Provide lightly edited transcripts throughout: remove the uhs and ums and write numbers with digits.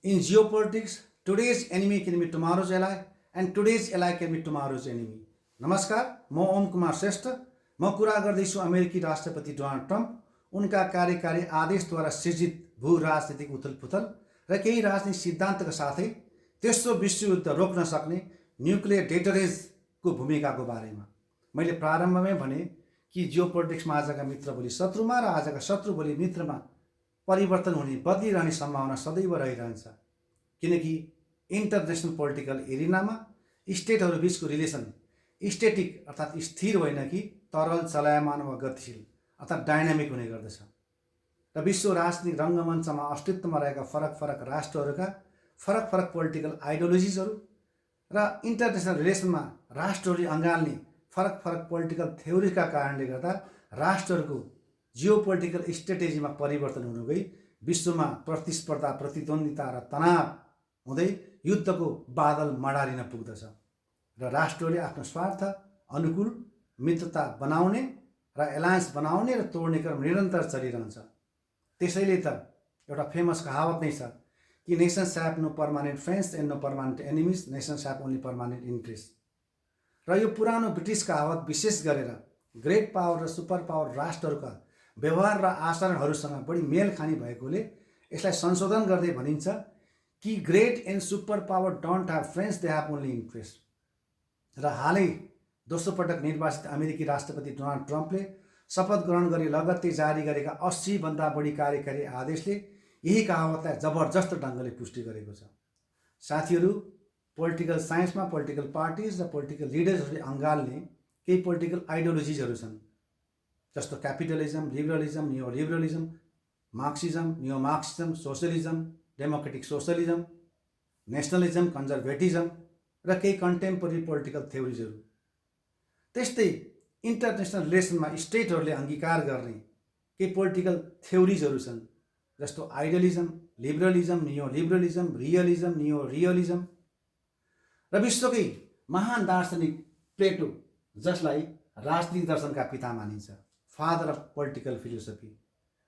In geopolitics, today's enemy can be tomorrow's ally, and today's ally can be tomorrow's enemy. नमस्कार, म ओम कुमार श्रेष्ठ। म कुरा गर्दैछु अमेरिकी राष्ट्रपति डोनाल्ड ट्रम्प उनका कार्यकारी आदेशद्वारा सृजित भू राजनीतिक उथलपुथल र केही राजनीतिक सिद्धान्तका साथै तेस्रो विश्वयुद्ध रोक्न सक्ने न्युक्लियर डेटरेजको भूमिकाको बारेमा। मैले प्रारम्भमै भने कि जियोपोलिटिक्समा आजका मित्र भोलि शत्रुमा र आजका शत्रु भोलि मित्रमा परिवर्तन हुने बदलिरहने सम्भावना सदैव रहिरहन्छ, किनकि इन्टरनेसनल पोलिटिकल एरिनामा स्टेटहरू बिचको रिलेसन स्टेटिक अर्थात् स्थिर होइन कि तरल, चलायमान वा गतिशील अर्थात् डाइनामिक हुने गर्दछ र विश्व राजनीतिक रङ्गमञ्चमा अस्तित्वमा रहेका फरक फरक राष्ट्रहरूका फरक फरक पोलिटिकल आइडियोलोजिजहरू र इन्टरनेसनल रिलेसनमा राष्ट्रहरूले अँगाल्ने फरक फरक पोलिटिकल थ्योरीका कारणले गर्दा राष्ट्रहरूको जियोपोलिटिकल स्ट्रेटेजीमा परिवर्तन हुन गई विश्वमा प्रतिस्पर्धा, प्रतिद्वन्दिता र तनाव हुँदै युद्धको बादल मडारिन पुग्दछ र राष्ट्रले आफ्नो स्वार्थ अनुकूल मित्रता बनाउने र एलायन्स बनाउने र तोड्ने क्रम निरन्तर चलिरहन्छ। त्यसैले त एउटा फेमस कहावत नै छ कि nations have no permanent friends and no permanent enemies, nations have only permanent interest. र यो पुरानो ब्रिटिस कहावत विशेष गरेर ग्रेट पावर र सुपर पावर राष्ट्रहरूका व्यवहार र आचरणहरूसँग बढी मेल खाने भएकोले यसलाई संशोधन गर्दै भनिन्छ कि great and super power don't have friends, they have only interest. र हालै दोस्रो पटक निर्वाचित अमेरिकी राष्ट्रपति डोनाल्ड ट्रम्पले शपथ ग्रहण गरी लगत्तै जारी गरेका 80भन्दा बढी कार्यकारी आदेशले यही कहावतलाई जबरजस्त ढङ्गले पुष्टि गरेको छ। साथीहरू, पोलिटिकल साइन्समा पोलिटिकल पार्टिज र पोलिटिकल लिडर्सहरूले अँगाल्ने केही पोलिटिकल आइडियोलोजिजहरू छन्, जस्तो क्यापिटलिजम, लिबरलिजम, नियो लिबरलिजम, मार्क्सिजम, नियो Marxism, socialism, democratic socialism, nationalism, कन्जर्भेटिजम र केही कन्टेम्पोरेरी पोलिटिकल थ्योरिजहरू। त्यस्तै इन्टरनेसनल रिलेसनमा स्टेटहरूले अङ्गीकार गर्ने केही पोलिटिकल थ्योरिजहरू छन्, जस्तो आइडियलिजम, लिबरलिजम, नियो लिबरलिजम, रियलिजम, नियो रियलिजम र विश्वकै महान दार्शनिक प्लेटो, जसलाई राजनीतिक दर्शनका पिता मानिन्छ, फादर अफ पोलिटिकल फिलोसफी,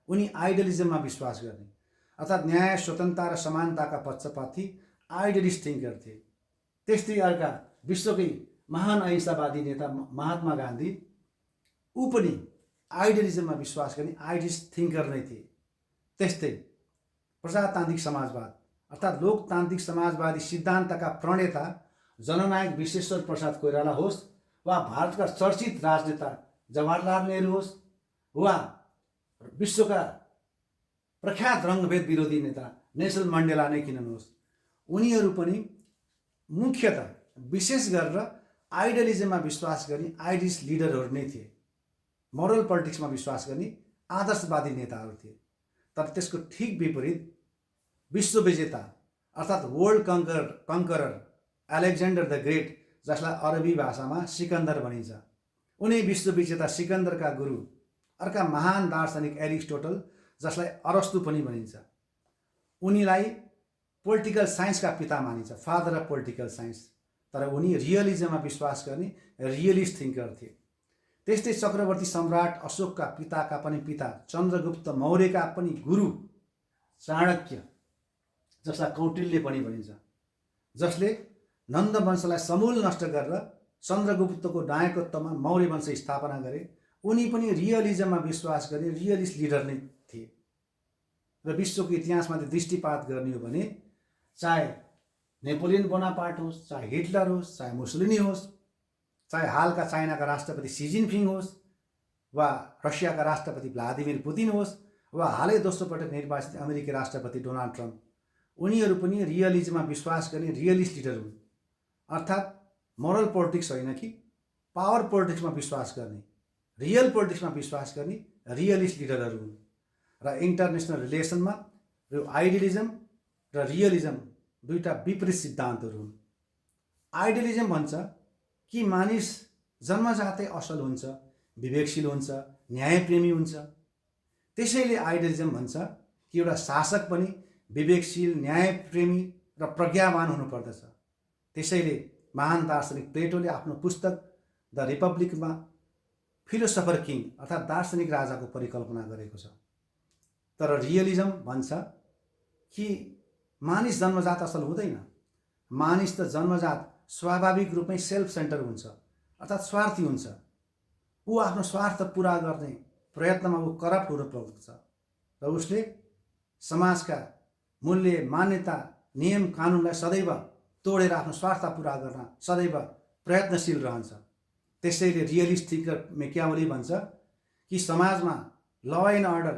उनी आइडियलिजममा विश्वास गर्ने अर्थात् न्याय, स्वतन्त्रता र समानताका पक्षपाती आइडियलिस्ट थिङ्कर थिए। त्यस्तै अर्का विश्वकै महान अहिंसावादी नेता महात्मा गान्धी, ऊ पनि आइडियलिजममा विश्वास गर्ने आइडियलिस्ट थिङ्कर नै थिए। त्यस्तै प्रजातान्त्रिक समाजवाद अर्थात् लोकतान्त्रिक समाजवादी सिद्धान्तका प्रणेता जननायक विश्वेश्वर प्रसाद कोइराला होस् वा भारतका चर्चित राजनेता जवाहरलाल नेहरू होस् वा विश्वका प्रख्यात रङ्गभेद विरोधी नेता नेल्सन मण्डेला नै किन नहोस्, उनीहरू पनि मुख्यतः विशेष गरेर आइडियलिजममा विश्वास गर्ने आइडियलिस्ट लिडरहरू नै थिए। मोरल पोलिटिक्समा विश्वास गर्ने आदर्शवादी नेताहरू थिए। तर त्यसको ठिक विपरीत विश्व विजेता अर्थात् वर्ल्ड कङ्करर अलेक्जेन्डर द ग्रेट, जसलाई अरबी भाषामा सिकन्दर भनिन्छ, उनी विश्व विजेता सिकन्दरका गुरु अर्का महान दार्शनिक एरिस्टोटल, जसलाई अरस्तु पनि भनिन्छ, उनीलाई पोलिटिकल साइन्सका पिता मानिन्छ, फादर अफ पोलिटिकल साइन्स। तर उनी रियलिजममा विश्वास गर्ने रियलिस्ट थिङ्कर थिए। त्यस्तै चक्रवर्ती सम्राट अशोकका पिताका पनि पिता चन्द्रगुप्त मौर्यका पनि गुरु चाणक्य, जसलाई कौटिल्य पनि भनिन्छ, जसले नन्द वंशलाई समूल नष्ट गरेर चन्द्रगुप्तको नायकत्वमा मौर्य वंश स्थापना गरे, उनी पनि रियलिजममा विश्वास गर्ने रियलिस्ट लिडर नै थिए। र विश्वको इतिहासमा दृष्टिपात गर्ने हो भने चाहे नेपोलियन बोनापार्ट होस्, चाहे हिटलर होस्, चाहे मुसोलिनी होस्, चाहे हालका चाइनाका राष्ट्रपति सी जिनपिङ होस् वा रसियाका राष्ट्रपति भ्लादिमिर पुतिन होस् वा हालै दोस्रो पटक निर्वाचित अमेरिकी राष्ट्रपति डोनाल्ड ट्रम्प, उनीहरू पनि रियलिजममा विश्वास गर्ने रियलिस्ट लिडर हुन्। अर्थात् मोरल पोलिटिक्स होइन कि पावर पोलिटिक्समा विश्वास गर्ने, रियल पोलिटिक्समा विश्वास गर्ने रियलिस्ट लिडरहरू हुन्। र इन्टरनेसनल रिलेसनमा यो आइडियलिजम र रियलिजम दुईटा विपरीत सिद्धान्तहरू हुन्। आइडियलिजम भन्छ कि मानिस जन्मजातै असल हुन्छ, विवेकशील हुन्छ, न्यायप्रेमी हुन्छ। त्यसैले आइडियलिजम भन्छ कि एउटा शासक पनि विवेकशील, न्यायप्रेमी र प्रज्ञावान हुनुपर्दछ। त्यसैले महान दार्शनिक प्लेटोले आफ्नो पुस्तक द रिपब्लिकमा फिलोसफर किङ अर्थात् दार्शनिक राजाको परिकल्पना गरेको छ। तर रियलिजम भन्छ कि मानिस जन्मजात असल हुँदैन। मानिस त जन्मजात स्वाभाविक रूपमै सेल्फ सेन्टर हुन्छ, अर्थात् स्वार्थी हुन्छ। ऊ आफ्नो स्वार्थ पुरा गर्ने प्रयत्नमा ऊ करप्ट हुन पुग्छ र उसले समाजका मूल्य, मान्यता, नियम कानुनलाई सदैव तोडेर आफ्नो स्वार्थ पुरा गर्न सदैव प्रयत्नशील रहन्छ। त्यसैले रियलिस्ट थिङ्कर मेकियावेली भन्छ कि समाजमा ल एन्ड अर्डर,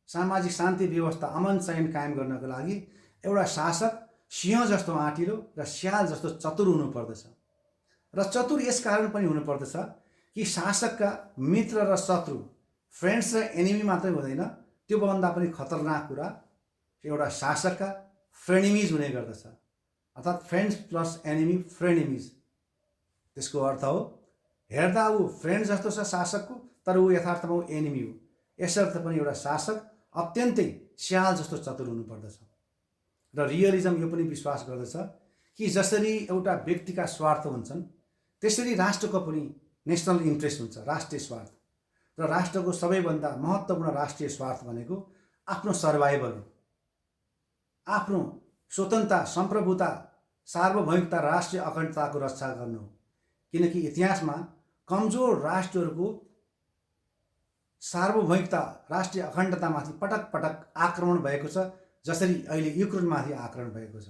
सामाजिक शान्ति व्यवस्था, अमन चयन कायम गर्नको लागि एउटा शासक सिंह जस्तो आँटिलो र स्याल जस्तो चतुर हुनुपर्दछ। र चतुर यस कारण पनि हुनुपर्दछ कि शासकका मित्र र शत्रु, फ्रेन्ड्स र एनिमी मात्रै हुँदैन, त्योभन्दा पनि खतरनाक कुरा एउटा शासकका फ्रेनिमिज हुने गर्दछ। अर्थात् फ्रेन्ड्स प्लस एनिमी फ्रेनिमिज। त्यसको अर्थ हो हेर्दा ऊ फ्रेन्ड जस्तो छ शासकको, तर ऊ यथार्थमा ऊ एनिमी हो। यसर्थ पनि एउटा शासक अत्यन्तै स्याल जस्तो चतुर हुनुपर्दछ। र रियलिजम यो पनि विश्वास गर्दछ कि जसरी एउटा व्यक्तिका स्वार्थ हुन्छन् त्यसरी राष्ट्रको पनि नेसनल इन्ट्रेस्ट हुन्छ, राष्ट्रिय स्वार्थ। र राष्ट्रको सबैभन्दा महत्त्वपूर्ण राष्ट्रिय स्वार्थ भनेको आफ्नो सर्भाइभल हो, आफ्नो स्वतन्त्रता, सम्प्रभुता, सार्वभौमिकता, राष्ट्रिय अखण्डताको रक्षा गर्नु हो। किनकि इतिहासमा कमजोर राष्ट्रहरूको सार्वभौमिकता, राष्ट्रिय अखण्डतामाथि पटक पटक आक्रमण भएको छ, जसरी अहिले युक्रेनमाथि आक्रमण भएको छ।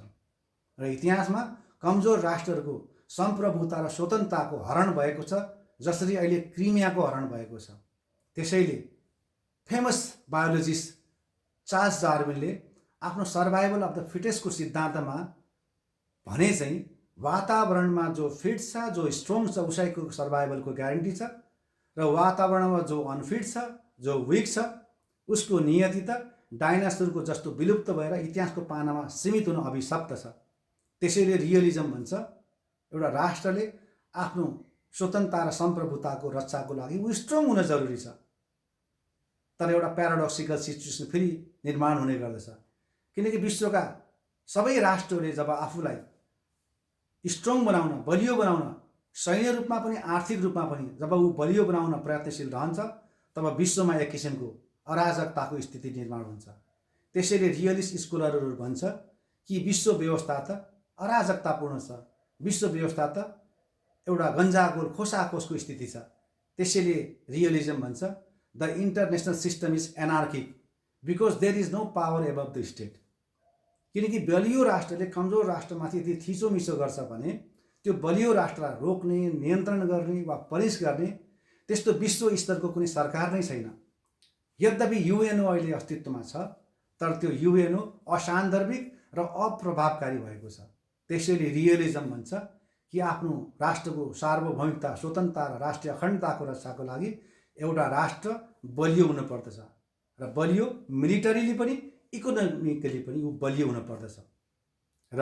र इतिहासमा कमजोर राष्ट्रहरूको सम्प्रभुता र स्वतन्त्रताको हरण भएको छ, जसरी अहिले क्रिमियाको हरण भएको छ। त्यसैले फेमस बायोलोजिस्ट चार्ल्स डार्विनले आफ्नो सर्भाइभल अफ द फिटेस्टको सिद्धान्तमा भने चाहिँ वातावरणमा जो फिट छ, जो स्ट्रङ छ, उसैको सर्भाइभलको ग्यारेन्टी छ, र वातावरणमा जो अनफिट छ, जो विक छ, उसको नियति त डाइनासोरको जस्तो विलुप्त भएर इतिहासको पानामा सीमित हुन अभिशप्त छ। त्यसैले रियलिजम भन्छ एउटा राष्ट्रले आफ्नो स्वतन्त्रता र सम्प्रभुताको रक्षाको लागि ऊ स्ट्रङ हुन जरुरी छ। तर एउटा प्याराडोक्सिकल सिचुएसन फेरि निर्माण हुने गर्दछ, किनकि विश्वका सबै राष्ट्रहरूले जब आफूलाई स्ट्रङ बनाउन, बलियो बनाउन, सैन्य रूपमा पनि आर्थिक रूपमा पनि जब ऊ बलियो बनाउन प्रयत्नशील रहन्छ, तब विश्वमा एक किसिमको अराजकताको स्थिति निर्माण हुन्छ। त्यसैले रियलिस्ट स्कोलरहरू भन्छ कि विश्व व्यवस्था त अराजकतापूर्ण छ, विश्व व्यवस्था त एउटा गन्जागोल खोसाखोसको स्थिति छ। त्यसैले रियलिजम भन्छ the international system is anarchic because there is no power above the state. किनकि बलियो राष्ट्रले कमजोर राष्ट्रमाथि यदि थिचोमिचो गर्छ भने त्यो बलियो राष्ट्रलाई रोक्ने, नियन्त्रण गर्ने वा पनिस गर्ने त्यस्तो विश्व स्तरको कुनै सरकार नै छैन। यद्यपि युएनओ अहिले अस्तित्वमा छ, तर त्यो युएनओ असान्दर्भिक र अप्रभावकारी भएको छ। त्यसैले रियलिजम भन्छ कि आफ्नो राष्ट्रको सार्वभौमिकता, स्वतन्त्रता र राष्ट्रिय अखण्डताको रक्षाको लागि एउटा राष्ट्र बलियो हुनुपर्दछ, र बलियो मिलिटरीली पनि इकोनोमिकली पनि ऊ बलियो हुनुपर्दछ। र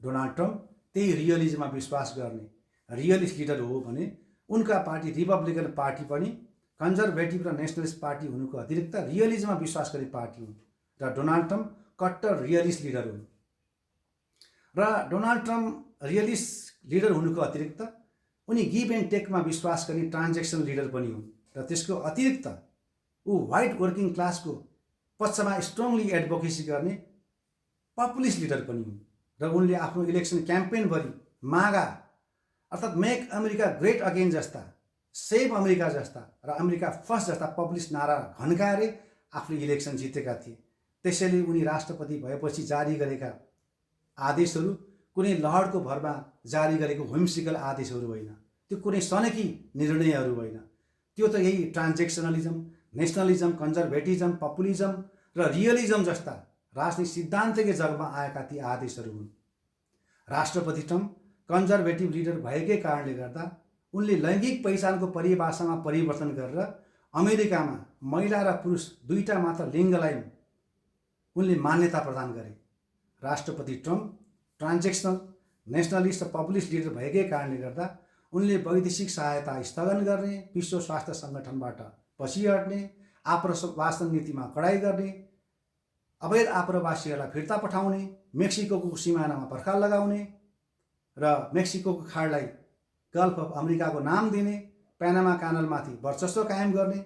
डोनाल्ड ट्रम्प त्यही रियलिजममा विश्वास गर्ने रियलिस्ट लिडर हो भने उनका पार्टी रिपब्लिकन पार्टी पनि कन्जर्भेटिभ र नेसनलिस्ट पार्टी हुनुको अतिरिक्त रियलिजममा विश्वास गर्ने पार्टी हुन्। र डोनाल्ड ट्रम्प कट्टर रियलिस्ट लिडर हुन्। र डोनाल्ड ट्रम्प रियलिस्ट लिडर हुनुको अतिरिक्त उनी गिभ एन्ड टेकमा विश्वास गर्ने ट्रान्जेक्सन लिडर पनि हुन्। र त्यसको अतिरिक्त ऊ व्हाइट वर्किङ क्लासको पक्षमा स्ट्रङली एडभोकेसी गर्ने पपुलिस्ट लिडर पनि हुन्। र उनले आफ्नो इलेक्सन क्याम्पेनभरि मागा अर्थात् मेक अमेरिका ग्रेट अगेन जस्ता, सेभ अमेरिका जस्ता र अमेरिका फर्स्ट जस्ता पपुलिस्ट नारा घन्काएर आफूले इलेक्सन जितेका थिए। त्यसैले उनी राष्ट्रपति भएपछि जारी गरेका आदेशहरू कुनै लहरको भरमा जारी गरेको व्हिम्सिकल आदेशहरू होइन, त्यो कुनै सनकी निर्णयहरू होइन, त्यो त यही ट्रान्जेक्सनलिजम, नेसनलिजम, कन्जर्भेटिजम, पपुलिजम र रियलिजम जस्ता राजनीतिक सिद्धान्तकै जगमा आएका ती आदेशहरू हुन्। राष्ट्रपति ट्रम्प कन्जर्भेटिभ लिडर भएकै कारणले गर्दा उनले लैङ्गिक पहिचानको परिभाषामा परिवर्तन गरेर अमेरिकामा महिला र पुरुष दुईटा मात्र लिङ्गलाई उनले मान्यता प्रदान गरे। राष्ट्रपति ट्रम्प ट्रान्जेक्सनल, नेसनलिस्ट र पपुलिस्ट लिडर भएकै कारणले गर्दा उनले वैदेशिक सहायता स्थगन गर्ने, विश्व स्वास्थ्य सङ्गठनबाट पछि हट्ने, आप्रवासन नीतिमा कडाई गर्ने, अवैध आप्रवासीहरूलाई फिर्ता पठाउने, मेक्सिकोको सिमानामा पर्खाल लगाउने र मेक्सिकोको खाडलाई गल्फ अफ अमेरिकाको नाम दिने, प्यानामा कानलमाथि वर्चस्व कायम गर्ने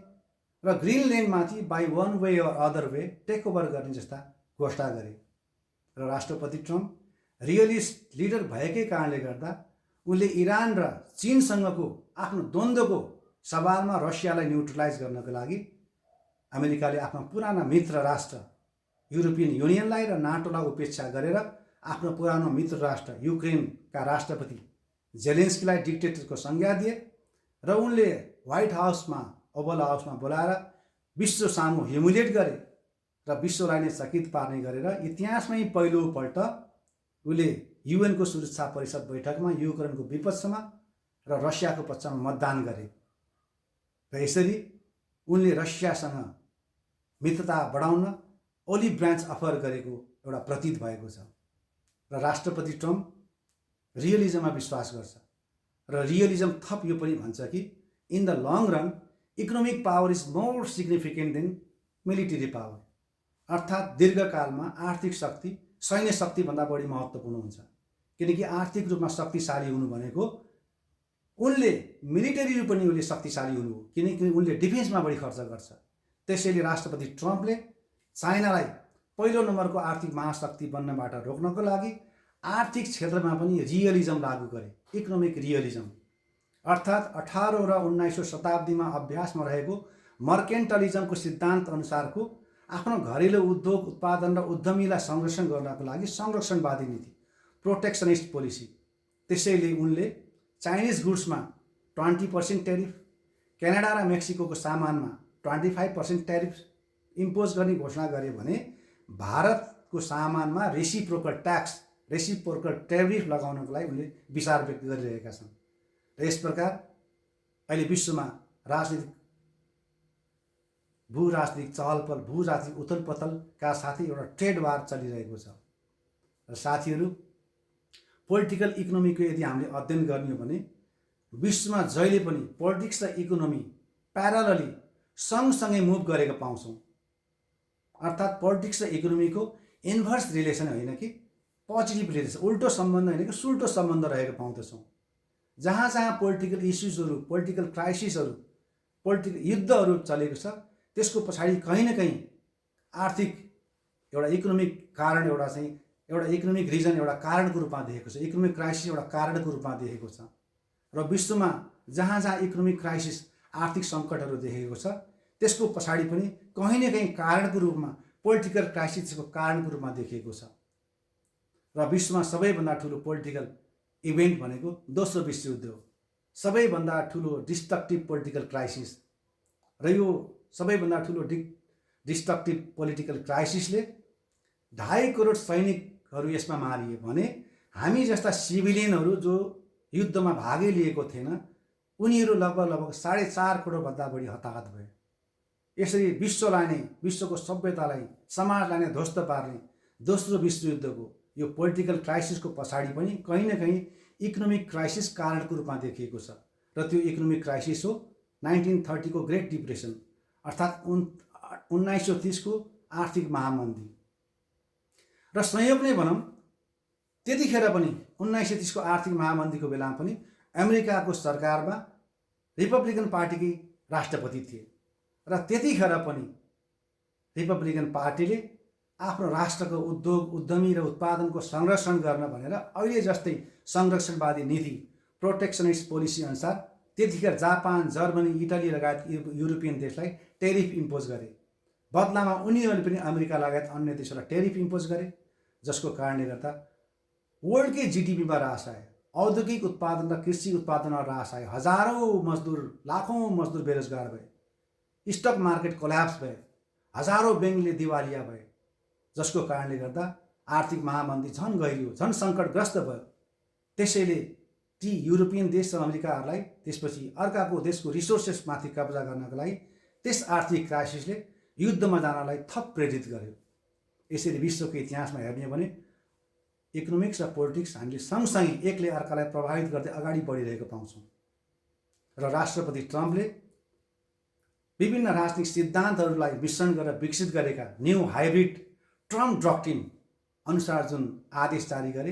र ग्रिनल्यान्डमाथि by one way or other way take over गर्ने जस्ता घोषणा गरे। र राष्ट्रपति ट्रम्प रियलिस्ट लिडर भएकै कारणले गर्दा उनले इरान र चीनसँगको आफ्नो द्वन्द्वको सवालमा रसियालाई न्युट्रलाइज गर्नको लागि अमेरिकाले आफ्ना पुराना मित्र राष्ट्र युरोपियन युनियनलाई र नाटोलाई उपेक्षा गरेर आफ्नो पुरानो मित्र राष्ट्र युक्रेनका राष्ट्रपति जेलेन्स्कीलाई डिक्टेटरको संज्ञा दिए र उनले व्हाइट हाउसमा ओभल हाउसमा बोलाएर विश्व सामु ह्युमिलिएट गरे र विश्वलाई नै चकित पार्ने गरेर इतिहासमै पहिलोपल्ट उनले युएनको सुरक्षा परिषद बैठकमा युक्रेनको विपक्षमा र रसियाको पक्षमा मतदान गरे र यसरी उनले रसियासँग मित्रता बढाउन ओलिभ ब्रान्च अफर गरेको एउटा प्रतीत भएको छ र राष्ट्रपति ट्रम्प रियलिजममा विश्वास गर्छ र रियलिजम थप यो पनि भन्छ कि in the long run economic power is more significant than military power, अर्थात् दीर्घकालमा आर्थिक शक्ति सैन्य शक्तिभन्दा बढी महत्त्वपूर्ण हुन्छ। किनकि आर्थिक रूपमा शक्तिशाली हुनु भनेको उनले मिलिटरी रूपमा पनि उनले शक्तिशाली हुनु हो, किनकि उनले डिफेन्समा बढी खर्च गर्छ। त्यसैले राष्ट्रपति ट्रम्पले चाइनालाई पहिलो नम्बरको आर्थिक महाशक्ति बन्नबाट रोक्नको लागि आर्थिक क्षेत्रमा पनि रियलिजम लागू गरे, इकोनोमिक रियलिजम, अर्थात् 18औं र 19औं शताब्दीमा अभ्यासमा रहेको मर्केन्टलिजमको सिद्धान्त अनुसारको आफ्नो घरेलु उद्योग उत्पादन र उद्यमीलाई संरक्षण गर्नको लागि संरक्षणवादी नीति, प्रोटेक्सनिस्ट पोलिसी। त्यसैले उनले चाइनिज गुड्समा 20% टेरिफ, क्यानाडा र मेक्सिकोको सामानमा 25% टेरिफ इम्पोज गर्ने घोषणा गरे भने भारतको सामानमा रेसिप्रोकल ट्याक्स, रेसिप्रोकल टेरिफ लगाउनको लागि उनले विचार व्यक्त गरिरहेका छन्। र यस प्रकार अहिले विश्वमा राजनीतिक भू राजनीतिक चहलपहल, भू राजनीतिक उथलपथलका साथै एउटा ट्रेड वार चलिरहेको छ। र साथीहरू, पोलिटिकल इकोनोमीको यदि हामीले अध्ययन गर्ने हो भने विश्वमा जहिले पनि पोलिटिक्स र इकोनोमी प्यारलली सँगसँगै मुभ गरेको पाउँछौँ। अर्थात् पोलिटिक्स र इकोनोमीको इन्भर्स रिलेसन होइन कि पोजिटिभ रिलेसन, उल्टो सम्बन्ध होइन कि सुल्टो सम्बन्ध रहेको पाउँदछौँ। जहाँ जहाँ पोलिटिकल इस्युजहरू, पोलिटिकल क्राइसिसहरू, पोलिटिकल युद्धहरू चलेको छ त्यसको पछाडि कहीँ न कहीँ आर्थिक एउटा इकोनोमिक कारण, एउटा इकोनोमिक रिजन एउटा कारणको रूपमा देखेको छ, इकोनोमिक क्राइसिस एउटा कारणको रूपमा देखेको छ। र विश्वमा जहाँ जहाँ इकोनोमिक क्राइसिस, आर्थिक सङ्कटहरू देखेको छ त्यसको पछाडि पनि कहीँ न कहीँ कारणको रूपमा पोलिटिकल क्राइसिसको कारणको रूपमा देखिएको छ। र विश्वमा सबैभन्दा ठुलो पोलिटिकल इभेन्ट भनेको दोस्रो विश्वयुद्ध हो, सबैभन्दा ठुलो डिस्ट्रक्टिभ पोलिटिकल क्राइसिस। र यो सबैभन्दा ठुलो डिस्ट्रक्टिभ पोलिटिकल क्राइसिसले 2.5 करोड सैनिकहरू यसमा मारिए भने हामी जस्ता सिभिलियनहरू जो युद्धमा भागै लिएको थिएन उनीहरू लगभग 4.5 करोडभन्दा बढी हताहत भए। यसरी विश्वलाई नै, विश्वको सभ्यतालाई, समाजलाई नै ध्वस्त पार्ने दोस्रो विश्वयुद्धको यो पोलिटिकल क्राइसिसको पछाडि पनि कहीँ न कहीँ इकोनोमिक क्राइसिस कारणको रूपमा देखिएको छ। र त्यो इकोनोमिक क्राइसिस हो 1930 को ग्रेट डिप्रेसन, अर्थात् 1930 को आर्थिक महामन्दी। र संयोग नै भनौँ त्यतिखेर पनि 1930 को आर्थिक महामन्दीको बेलामा पनि अमेरिकाको सरकारमा रिपब्लिकन पार्टीकै राष्ट्रपति थिए र त्यतिखेर पनि रिपब्लिकन पार्टीले आफ्नो राष्ट्रको उद्योग, उद्यमी र उत्पादनको संरक्षण गर्न भनेर अहिले जस्तै संरक्षणवादी नीति, प्रोटेक्सनिस्ट पोलिसी अनुसार त्यतिखेर जापान, जर्मनी, इटली लगायत युरोपियन देशलाई टेरिफ इम्पोज गरे। बदलामा उनीहरूले पनि अमेरिका लगायत अन्य देशहरूलाई टेरिफ इम्पोज गरे, जसको कारणले गर्दा वर्ल्डकै जिडिपीमा ह्रास आयो, औद्योगिक उत्पादन र कृषि उत्पादनमा ह्रास आयो, हजारौँ मजदुर, लाखौँ मजदुर बेरोजगार भए, स्टक मार्केट कोल्याप्स भए, हजारौँ ब्याङ्कले दिवालिया भए, जसको कारणले गर्दा आर्थिक महामन्दी झन् गहिरियो, झन् सङ्कटग्रस्त भयो। त्यसैले ती युरोपियन देश र अमेरिकाहरूलाई त्यसपछि अर्काको देशको रिसोर्सेसमाथि कब्जा गर्नको लागि त्यस आर्थिक क्राइसिसले युद्धमा जानलाई थप प्रेरित गर्यो। यसरी विश्वको इतिहासमा हेर्ने हो भने इकोनोमिक्स र पोलिटिक्स हामीले सँगसँगै एकले अर्कालाई प्रभावित गर्दै अगाडि बढिरहेको पाउँछौँ। र राष्ट्रपति ट्रम्पले विभिन्न राजनीतिक सिद्धान्तहरूलाई मिश्रण गरेर विकसित गरेका न्यू हाइब्रिड ट्रम्प डक्ट्रिन अनुसार जुन आदेश जारी गरे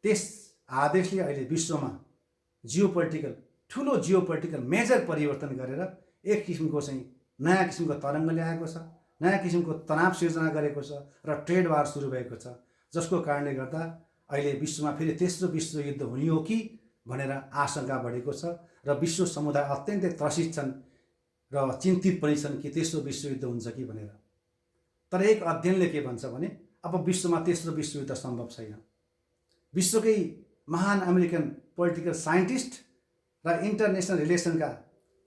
त्यस आदेशले अहिले विश्वमा ठुलो जियोपोलिटिकल मेजर परिवर्तन गरेर एक किसिमको चाहिँ नयाँ किसिमको तरङ्ग ल्याएको छ, नयाँ किसिमको तनाव सिर्जना गरेको छ र ट्रेड वार सुरु भएको छ। जसको कारणले गर्दा अहिले विश्वमा फेरि तेस्रो विश्वयुद्ध हुने हो कि भनेर आशंका बढेको छ र विश्व समुदाय अत्यन्तै त्रसित छन् र चिन्तित पनि छन् कि तेस्रो विश्वयुद्ध हुन्छ कि भनेर। तर एक अध्ययनले के भन्छ भने अब विश्वमा तेस्रो विश्वयुद्ध सम्भव छैन। विश्वकै महान अमेरिकन पोलिटिकल साइन्टिस्ट र इन्टरनेसनल रिलेसनका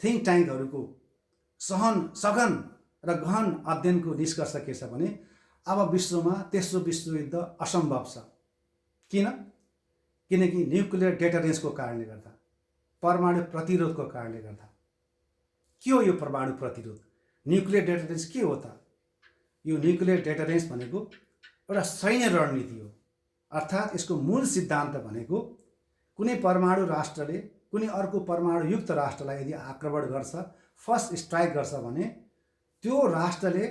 थिङ्क ट्याङ्कहरूको सघन र गहन अध्ययनको निष्कर्ष के छ भने अब विश्वमा तेस्रो विश्वयुद्ध असम्भव छ। किन? किनकि न्युक्लियर डेटरेन्सको कारणले गर्दा, परमाणु प्रतिरोधको कारणले गर्दा। के हो यो परमाणु प्रतिरोध? न्युक्लियर डेटरेन्स के हो त? यो न्युक्लियर डेटरेन्स भनेको एउटा सैन्य रणनीति हो। अर्थात् यसको मूल सिद्धान्त भनेको कुनै परमाणु राष्ट्रले कुनै अर्को परमाणुयुक्त राष्ट्रलाई यदि आक्रमण गर्छ, फर्स्ट स्ट्राइक गर्छ भने त्यो राष्ट्रले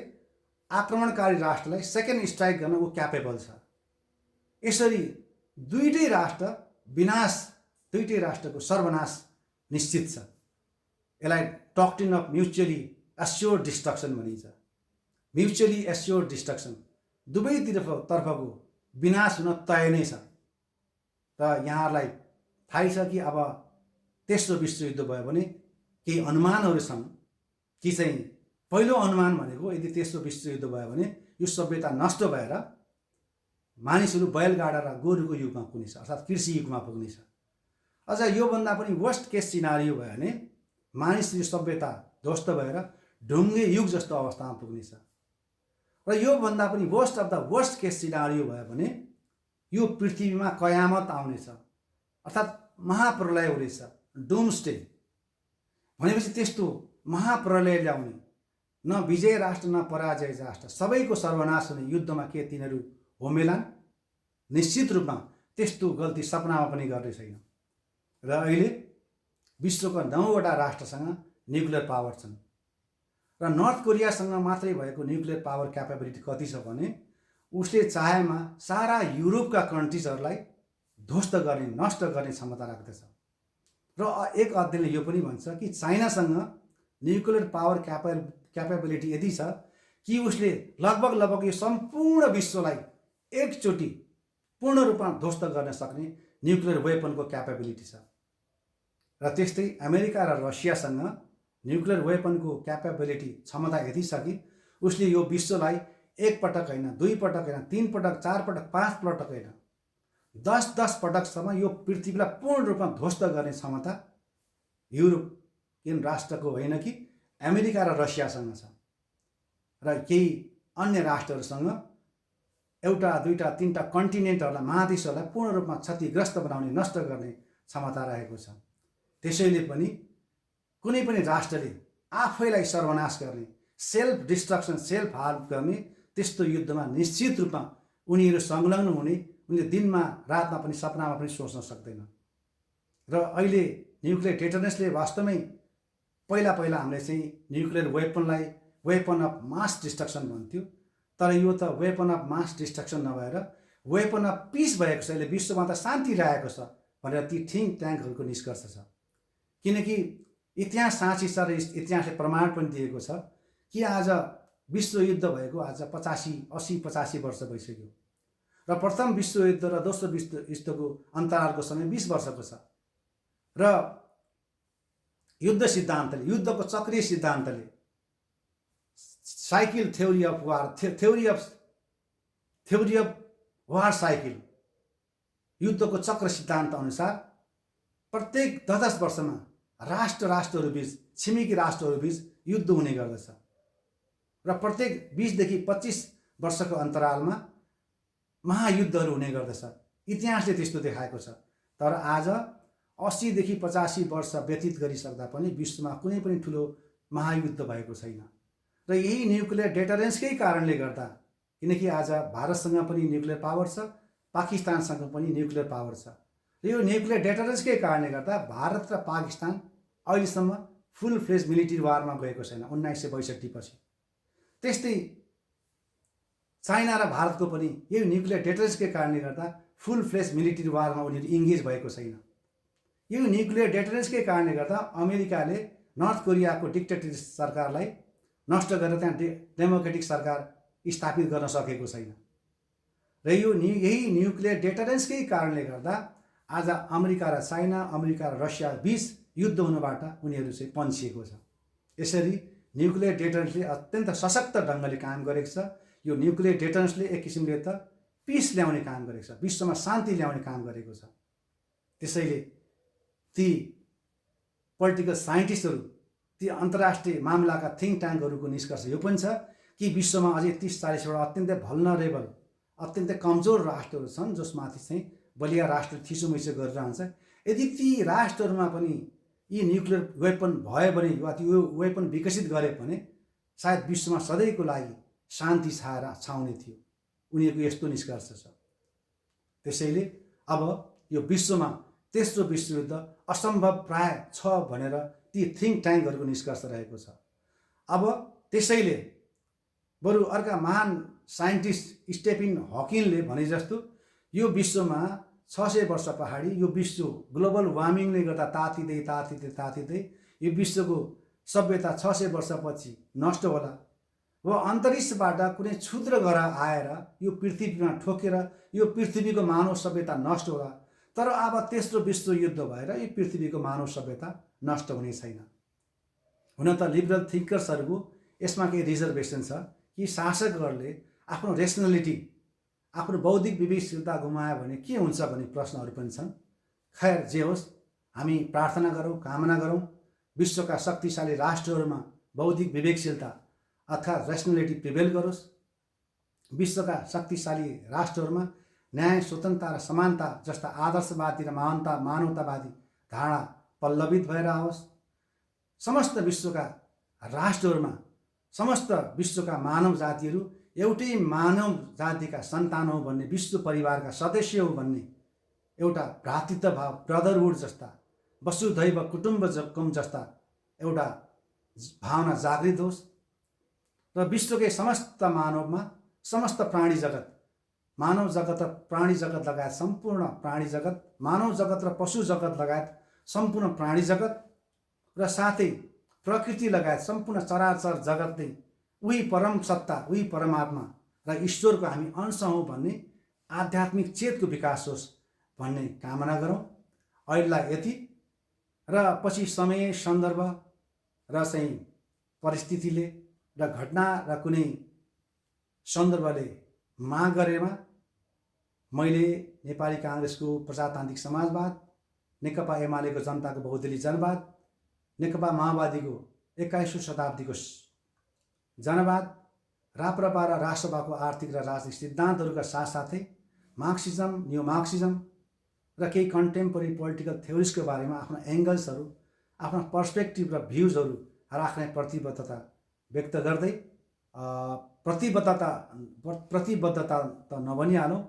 आक्रमणकारी राष्ट्रलाई सेकेन्ड स्ट्राइक गर्न ऊ क्यापेबल छ। यसरी दुईटै राष्ट्रको सर्वनाश निश्चित छ। यसलाई doctrine of mutually assured destruction भनिन्छ। म्युचुअली एस्योर्ड डिस्ट्रक्सन, दुवैतर्फको विनाश हुन तय नै छ। र यहाँहरूलाई थाहै छ कि अब तेस्रो विश्वयुद्ध भयो भने केही अनुमानहरू छन् कि चाहिँ पहिलो अनुमान भनेको यदि तेस्रो विश्वयुद्ध भयो भने यो सभ्यता नष्ट भएर मानिसहरू बैलगाडा र गोरुको युगमा पुग्नेछ, अर्थात् कृषि युगमा पुग्नेछ। अझ योभन्दा पनि वर्स्ट केस सिनारियो भयो भने मानिसहरू सभ्यता ध्वस्त भएर ढुङ्गे युग जस्तो अवस्थामा पुग्नेछ। र योभन्दा पनि worst of the worst case scenario भयो भने यो पृथ्वीमा कयामत आउनेछ, अर्थात् महाप्रलय हुनेछ, डुम्सडे। भनेपछि त्यस्तो महाप्रलय ल्याउने न विजय राष्ट्र न पराजय राष्ट्र, सबैको सर्वनाश हुने युद्धमा के तिनीहरू होमेलान्? निश्चित रूपमा त्यस्तो गल्ती सपनामा पनि गर्ने छैन। र अहिले विश्वका 9वटा राष्ट्रसँग न्युक्लियर पावर छन् र नर्थ कोरियासँग मात्रै भएको न्युक्लियर पावर क्यापेबिलिटी कति छ भने उसले चाहेमा सारा युरोपका कन्ट्रिजहरूलाई ध्वस्त गर्ने, नष्ट गर्ने क्षमता राख्दछ। र एक अध्ययनले यो पनि भन्छ कि चाइनासँग न्युक्लियर पावर क्यापेबिलिटी यदि छ कि उसले लगभग यो सम्पूर्ण विश्वलाई एकचोटि पूर्ण रूपमा ध्वस्त गर्न सक्ने न्युक्लियर वेपनको क्यापेबिलिटी छ। र त्यस्तै अमेरिका र रसियासँग न्युक्लियर वेपनको क्यापेबिलिटी क्षमता यति छ कि उसले यो विश्वलाई एक पटक होइन, 2 पटक होइन, 3 पटक, 4 पटक, 5 पटक होइन, 10 पटकसम्म यो पृथ्वीलाई पूर्ण रूपमा ध्वस्त गर्ने क्षमता युरोपियन राष्ट्रको होइन कि अमेरिका र रसियासँग छ। र केही अन्य राष्ट्रहरूसँग एउटा, 2टा, 3टा कन्टिनेन्टहरूलाई, महादेशहरूलाई पूर्ण रूपमा क्षतिग्रस्त बनाउने, नष्ट गर्ने क्षमता रहेको छ। त्यसैले पनि कुनै पनि राष्ट्रले आफैलाई सर्वनाश गर्ने, सेल्फ डिस्ट्रक्सन, सेल्फ हार्म गर्ने त्यस्तो युद्धमा निश्चित रूपमा उनीहरू संलग्न हुने उनले दिनमा रातमा पनि सपनामा पनि सोच्न सक्दैन। र अहिले न्युक्लियर डेटरेन्सले वास्तवमै पहिला हामीले चाहिँ न्युक्लियर वेपनलाई वेपन अफ मास डिस्ट्रक्सन भन्थ्यो, तर यो त वेपन अफ मास डिस्ट्रक्सन नभएर वेपन अफ पिस भएको छ। यसले विश्वमा त शान्ति ल्याएको छ भनेर ती थिङ्क ट्याङ्कहरूको निष्कर्ष छ। किनकि इतिहास साँची छ र इतिहासले प्रमाण पनि दिएको छ कि आज विश्वयुद्ध भएको आज 80-85 वर्ष भइसक्यो र प्रथम विश्वयुद्ध र दोस्रो विश्वयुद्धको अन्तरालको समय 20 वर्षको छ। र युद्ध सिद्धान्तले, युद्धको चक्रीय सिद्धान्तले, cycle theory of war, theory of war cycle, युद्धको चक्र सिद्धान्त अनुसार प्रत्येक 10 वर्षमा राष्ट्रहरूबीच, छिमेकी राष्ट्रहरूबीच युद्ध हुने गर्दछ र प्रत्येक 20देखि 25 वर्षको अन्तरालमा महायुद्धहरू हुने गर्दछ। इतिहासले त्यस्तो देखाएको छ। तर आज 80देखि 85 वर्ष व्यतीत गरिसक्दा पनि विश्वमा कुनै पनि ठुलो महायुद्ध भएको छैन। र यही न्युक्लियर डेटरेन्सकै कारणले गर्दा, किनकि आज भारतसँग पनि न्युक्लियर पावर छ, पाकिस्तानसँग पनि न्युक्लियर पावर छ, र यो न्युक्लियर डेटरेन्सकै कारणले गर्दा भारत र पाकिस्तान अहिलेसम्म फुल फ्लेज मिलिट्री वारमा गएको छैन 1962 पछि। त्यस्तै चाइना र भारतको पनि यो न्युक्लियर डेटरेन्सकै कारणले गर्दा फुल फ्लेज मिलिट्री वारमा उनीहरू इङ्गेज भएको छैन। यो न्युक्लियर डेटरेन्सकै कारणले गर्दा अमेरिकाले नर्थ कोरियाको डिक्टेटरी सरकारलाई नष्ट गरेर त्यहाँ डेमोक्रेटिक सरकार स्थापित गर्न सकेको छैन। र यही न्युक्लियर डेटरेन्सकै कारणले गर्दा आज अमेरिका र चाइना, अमेरिका र रसिया बीच युद्ध हुनबाट उनीहरू चाहिँ पन्छिएको छ। यसरी न्युक्लियर डेटरेन्सले अत्यन्त सशक्त ढङ्गले काम गरेको छ। यो न्युक्लियर डेटरेन्सले एक किसिमले त पिस ल्याउने काम गरेको छ, विश्वमा शान्ति ल्याउने काम गरेको छ। त्यसैले ती पोलिटिकल साइन्टिस्टहरू, ती अन्तर्राष्ट्रिय मामलाका थिङ्क ट्याङ्कहरूको निष्कर्ष यो पनि छ कि विश्वमा अझै 30-40वटा अत्यन्तै भल्नरेबल, अत्यन्तै कमजोर राष्ट्रहरू छन् जसमाथि चाहिँ बलिया राष्ट्र थिचोमिचो गरिरहन्छ। यदि ती राष्ट्रहरूमा पनि यी न्युक्लियर वेपन भयो भने वा त्यो वेपन विकसित गरे भने सायद विश्वमा सधैँको लागि शान्ति छाउने थियो। उनीहरूको यस्तो निष्कर्ष छ। त्यसैले अब यो विश्वमा तेस्रो विश्वयुद्ध असम्भव प्राय छ भनेर ती थिङ्क ट्याङ्कहरूको निष्कर्ष रहेको छ। अब त्यसैले बरु अर्का महान साइन्टिस्ट स्टेफन हकिङले भने जस्तो यो विश्वमा 600 वर्ष पछाडि यो विश्व ग्लोबल वार्मिङले गर्दा तातिँदै यो विश्वको सभ्यता 600 वर्षपछि नष्ट होला। वा अन्तरिक्षबाट कुनै क्षुद्र ग्रह आएर यो पृथ्वीमा ठोकेर यो पृथ्वीको मानव सभ्यता नष्ट होला। तर अब तेस्रो विश्वयुद्ध भएर यो पृथ्वीको मानव सभ्यता नष्ट हुने छैन। हुन त लिबरल थिङ्कर्सहरूको यसमा केही रिजर्भेसन छ कि शासकहरूले आफ्नो रेसनलिटी, आफ्नो बौद्धिक विवेकशीलता गुमायो भने के हुन्छ भन्ने प्रश्नहरू पनि छन्। खैर जे होस्, हामी प्रार्थना गरौँ, कामना गरौँ विश्वका शक्तिशाली राष्ट्रहरूमा बौद्धिक विवेकशीलता अर्थात् रेसनलिटी प्रिभेल गरोस्। विश्वका शक्तिशाली राष्ट्रहरूमा न्याय, स्वतन्त्रता र समानता जस्ता आदर्शवादी र मानवतावादी धारणा पल्लवित भएर आओस्। समस्त विश्वका राष्ट्रहरूमा समस्त विश्वका मानव जातिहरू एउटै मानव जातिका सन्तान हो भन्ने, विश्व परिवारका सदस्य हो भन्ने एउटा भ्रातृत्व भाव, ब्रदरहुड जस्ता, वसुधैव कुटुम्बकम जस्ता एउटा भावना जागृत होस् र विश्वकै समस्त मानवमा, समस्त प्राणी जगत, मानव जगत र प्राणी जगत लगायत सम्पूर्ण प्राणी जगत, मानव जगत र पशु जगत लगायत सम्पूर्ण प्राणी जगत र साथै प्रकृति लगायत सम्पूर्ण चराचर जगत नै उही परम सत्ता, उही परमात्मा र ईश्वरको हामी अंश हौँ भन्ने आध्यात्मिक चेतको विकास होस् भन्ने कामना गरौँ। अहिलेलाई यति, र पछि समय, सन्दर्भ र चाहिँ परिस्थितिले र घटना र कुनै सन्दर्भले माग गरेमा मैले नेपाली काङ्ग्रेसको प्रजातान्त्रिक समाजवाद, नेकपा एमालेको जनताको बहुदलीय जनवाद, नेकपा माओवादीको 21औं शताब्दीको जनवाद, राप्रपा र राष्ट्रवादको आर्थिक र राजनीतिक सिद्धान्तहरूका साथसाथै मार्क्सिजम, न्यू मार्क्सिजम र केही कन्टेम्पोरेरी पोलिटिकल थ्योरिजको बारेमा आफ्ना एङ्गल्सहरू, आफ्ना पर्सपेक्टिभ र भ्युजहरू राख्ने प्रतिबद्धता व्यक्त गर्दै प्रतिबद्धता त नभनिहालौँ,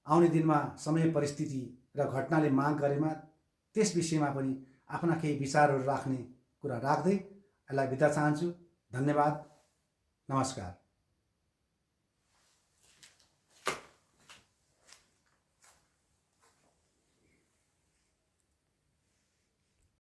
आउने दिनमा समय, परिस्थिति र घटनाले माग गरेमा त्यस विषयमा पनि आफ्ना केही विचारहरू राख्ने कुरा राख्दै यसलाई बिदा चाहन्छु। धन्यवाद, नमस्कार।